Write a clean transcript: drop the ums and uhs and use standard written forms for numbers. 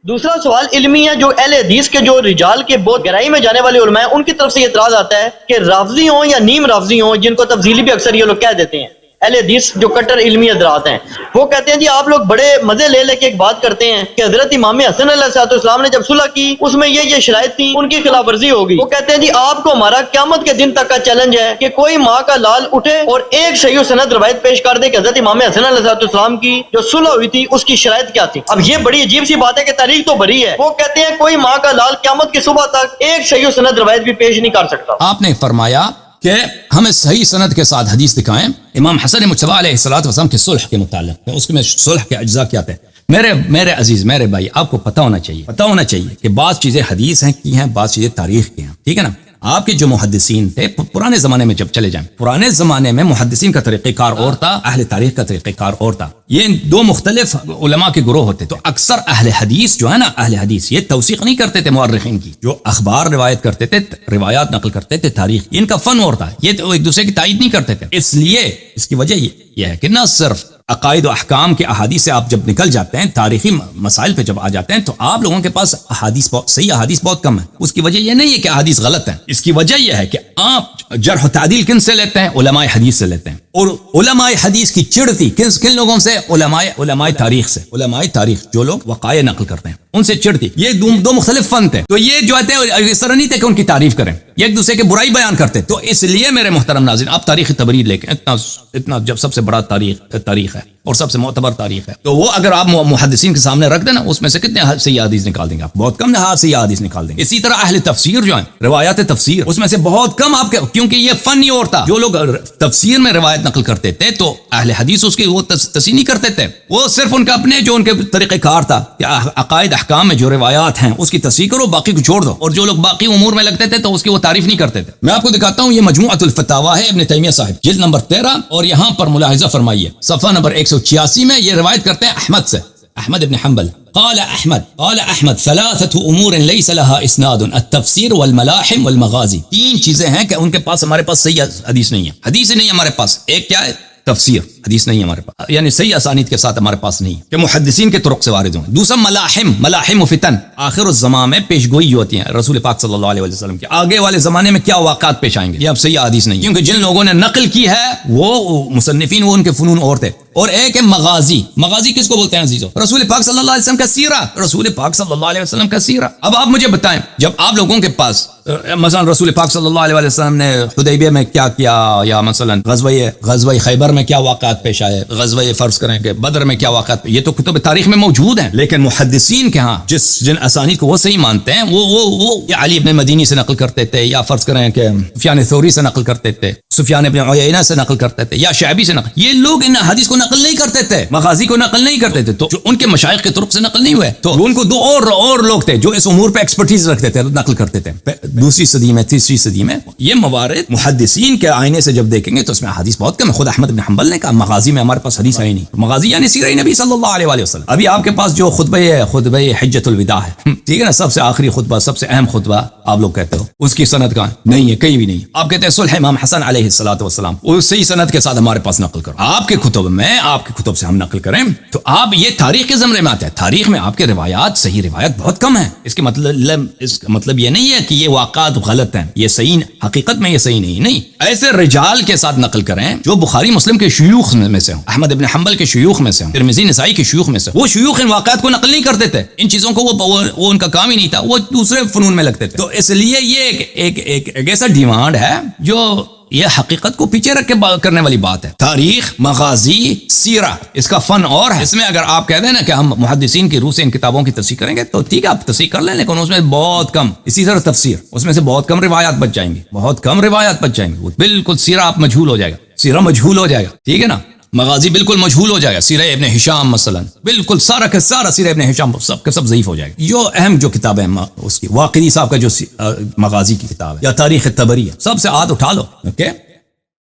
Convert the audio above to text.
دوسرا سوال علمی ہے، جو اہل حدیث کے جو رجال کے بہت گہرائی میں جانے والے علماء ہیں ان کی طرف سے یہ اعتراض آتا ہے کہ رافضی ہوں یا نیم رافضی ہوں، جن کو تفضیلی بھی اکثر یہ لوگ کہہ دیتے ہیں، اہل حدیث جو کٹر علمی حضرات ہیں، وہ کہتے ہیں جی آپ لوگ بڑے مزے لے لے کے ایک بات کرتے ہیں کہ حضرت امام حسن علیہ السلام نے جب صلح کی اس میں یہ شرائط تھی، ان کی خلاف ورزی ہوگی۔ وہ کہتے ہیں جی آپ کو ہمارا قیامت کے دن تک کا چیلنج ہے کہ کوئی ماں کا لال اٹھے اور ایک صحیح سند روایت پیش کر دے کہ حضرت امام حسن علیہ السلام کی جو صلح ہوئی تھی اس کی شرائط کیا تھی۔ اب یہ بڑی عجیب سی بات ہے کہ تاریخ تو بری ہے، وہ کہتے ہیں کوئی ماں کا لال قیامت کی صبح تک ایک صحیح سند روایت بھی پیش نہیں کر سکتا۔ آپ نے فرمایا کہ ہمیں صحیح سند کے ساتھ حدیث دکھائیں امام حسن مجتبی علیہ السلام کے صلح کے متعلق، اس میں صلح کے اجزاء کیا تھے۔ میرے عزیز، میرے بھائی، آپ کو پتہ ہونا چاہیے کہ بعض چیزیں حدیث ہیں کی ہیں، بعض چیزیں تاریخ کی ہیں، ٹھیک ہے نا۔ آپ کے جو محدثین تھے پرانے زمانے میں، جب چلے جائیں پرانے زمانے میں، محدثین کا طریقہ کار اور تھا، اہل تاریخ کا طریقہ کار اور تھا، یہ دو مختلف علماء کے گروہ ہوتے۔ تو اکثر اہل حدیث جو ہے نا، اہل حدیث یہ توثیق نہیں کرتے تھے مورخین کی، جو اخبار روایت کرتے تھے، روایات نقل کرتے تھے، تاریخ، ان کا فن اور تھا، یہ تو ایک دوسرے کی تائید نہیں کرتے تھے۔ اس لیے اس کی وجہ یہ ہے کہ نہ صرف عقائد و احکام کے احادیث سے آپ جب نکل جاتے ہیں، تاریخی مسائل پہ جب آ جاتے ہیں، تو آپ لوگوں کے پاس صحیح احادیث بہت کم ہے۔ اس کی وجہ یہ نہیں ہے کہ احادیث غلط ہیں، اس کی وجہ یہ ہے کہ آپ جرح و تعدیل کن سے لیتے ہیں؟ علماء حدیث سے لیتے ہیں، اور علماء حدیث کی چڑھتی کن لوگوں سے؟ علماء تاریخ سے۔ علماء تاریخ جو لوگ وقائع نقل کرتے ہیں ان سے چڑھتی۔ یہ دو مختلف فن تھے، تو یہ جو آتے ہیں اس طرح نہیں تھے کہ ان کی تعریف کریں، یہ ایک دوسرے کے برائی بیان کرتے۔ تو اس لیے میرے محترم ناظرین، آپ تاریخ تبریر لے کے اتنا جب سب سے بڑا تاریخ ہے اور سب سے معتبر تاریخ ہے، تو وہ اگر آپ محدثین کے سامنے رکھ دیں نا، اس میں سے کتنے صحیح حدیث نکال دیں گے؟ آپ بہت کم صحیح حدیث نکال دیں گے۔ اسی طرح اہل تفسیر جو ہیں، روایات تفسیر، اس میں سے بہت کم آپ کے، کیونکہ یہ فن ہی اور تھا۔ جو لوگ تفسیر میں روایت نقل کرتے تھے تو اہل حدیث اس کی وہ تصحیح نہیں کرتے تھے، وہ صرف ان کا اپنے جو ان کے طریقہ کار تھا کہ عقائد احکام میں جو روایات ہیں اس کی تصحیح کرو، باقی کو چھوڑ دو، اور جو لوگ باقی امور میں لگتے تھے تو اس کی وہ تعریف نہیں کرتے تھے۔ میں آپ کو دکھاتا ہوں، یہ مجموعۃ الفتاوی ہے ابن تیمیہ صاحب، جلد نمبر 13، اور یہاں پر ملاحظہ فرمائیے صفحہ نمبر 186 میں یہ روایت کرتے ہیں احمد سے، احمد ابن حنبل، قال احمد ثلاثه امور ليس لها اسناد التفسير والملاحم والمغازی۔ تین چیزیں ہیں کہ ان کے پاس، ہمارے پاس صحیح حدیث نہیں ہے، حدیث نہیں ہے ہمارے پاس۔ ایک کیا ہے؟ تفسیر، حدیث نہیں ہے ہمارے پاس، یعنی صحیح اسانید کے ساتھ ہمارے پاس نہیں کہ محدثین کے طرق سے وارد ہوں۔ دوسرا ملاحم و فتن، آخر الزمان میں پیش گوئی جو ہوتی ہیں رسول پاک صلی اللہ علیہ وسلم کی، آگے والے زمانے میں کیا واقعات پیش آئیں گے، یہ اب صحیح حدیث نہیں، کیونکہ جن لوگوں نے نقل کی ہے وہ مصنفین، وہ ان کے فنون اور تھے۔ اور ایک ہے مغازی کس کو بولتے ہیں عزیزو؟ رسول پاک صلی اللہ علیہ وسلم کا سیرہ، رسول پاک صلی اللہ علیہ وسلم کا سیرہ۔ اب آپ مجھے بتائیں، جب آپ لوگوں کے پاس مثلا رسول پاک صلی اللہ علیہ وسلم نے حدیبیہ میں کیا کیا، یا مثلا غزوہ خیبر میں کیا واقعات پیش آئے، غزوہ فرض کریں کہ بدر میں کیا واقعات، یہ تو کتب تاریخ میں موجود ہیں، لیکن محدثین کے ہاں جن اسانید کو وہ صحیح مانتے ہیں، وہ یا علی ابن مدینی سے نقل کرتے تھے، یا فرض کریں کہ سفیان ثوری سے نقل کرتے تھے، سفیان ابن عیینہ سے نقل کرتے تھے، یا شعبی سے نقل۔ یہ لوگ ان حدیث کو نقل نہیں کرتے تھے، مغازی کو نقل نہیں کرتے تھے، تو جو ان کے مشائخ کے طرق سے نقل نہیں ہوئے، تو ان کو دو اور لوگ تھے جو اس امور پہ ایکسپرٹیز رکھتے تھے، نقل کرتے تھے۔ دوسری صدی میں، تیسری صدی میں یہ موارد محدثین کے آئینے سے جب دیکھیں گے تو اس میں حدیث بہت کم ہے۔ خود احمد بن حنبل نے کہا مغازی میں ہمارے پاس حدیث آئی نہیں، مغازی یعنی سیرہ نبی صلی اللہ علیہ وسلم۔ ابھی آپ کے پاس جو خطبہ حجۃ الوداع ہے، ٹھیک ہے نا، سب سے آخری خطبہ، سب سے اہم خطبہ آپ لوگ کہتے ہو، اس کی سند کہاں نہیں ہے؟ کہیں بھی نہیں۔ آپ کہتے ہیں صلح امام حسن علیہ السلام، اس صحیح سند کے ساتھ ہمارے پاس نقل کرو۔ آپ کے کتب میں، آپ کے کتب سے ہم نقل کریں تو آپ یہ تاریخ کے زمرے میں آتے ہیں، تاریخ میں آپ کے روایات، صحیح روایات بہت کم ہیں۔ اس کا مطلب یہ نہیں ہے کہ یہ واقعات غلط ہیں، یہ صحیح، حقیقت میں یہ صحیح نہیں۔ ایسے رجال کے ساتھ نقل کریں جو بخاری مسلم کے شیوخ میں سے ہوں، احمد ابن حنبل کے شیوخ میں سے ہوں، ترمذی نسائی کے شیوخ میں سے، وہ شیوخ ان واقعات کو نقل نہیں کرتے تھے، ان چیزوں کو وہ ان کا کام ہی نہیں تھا، وہ دوسرے فنون میں لگتے تھے۔ تو اس لیے یہ ایک ایسا ڈیمانڈ ہے جو یہ حقیقت کو پیچھے رکھ کے کرنے والی بات ہے۔ تاریخ، مغازی، سیرہ، اس کا فن اور ہے۔ اس میں اگر آپ کہہ دیں نا کہ ہم محدثین کی روح سے ان کتابوں کی تصحیح کریں گے تو ٹھیک ہے، آپ تصحیح کر لیں، لیکن اس میں بہت کم، اسی طرح تفسیر، اس میں سے بہت کم روایات بچ جائیں گی، وہ بالکل سیرہ آپ مجھول ہو جائے گا، سیرہ مجھول ہو جائے گا، ٹھیک ہے نا، مغازی بالکل مجھول ہو جائے گا، سیرہ ابن ہشام مثلا بالکل سارا کا سارا سیرہ ابن ہشام سب کا سب ضعیف ہو جائے گا۔ جو اہم جو کتاب ہے اس کی، واقعی صاحب کا جو مغازی کی کتاب ہے، یا تاریخ طبری ہے، سب سے ہاتھ اٹھا لو، اوکے،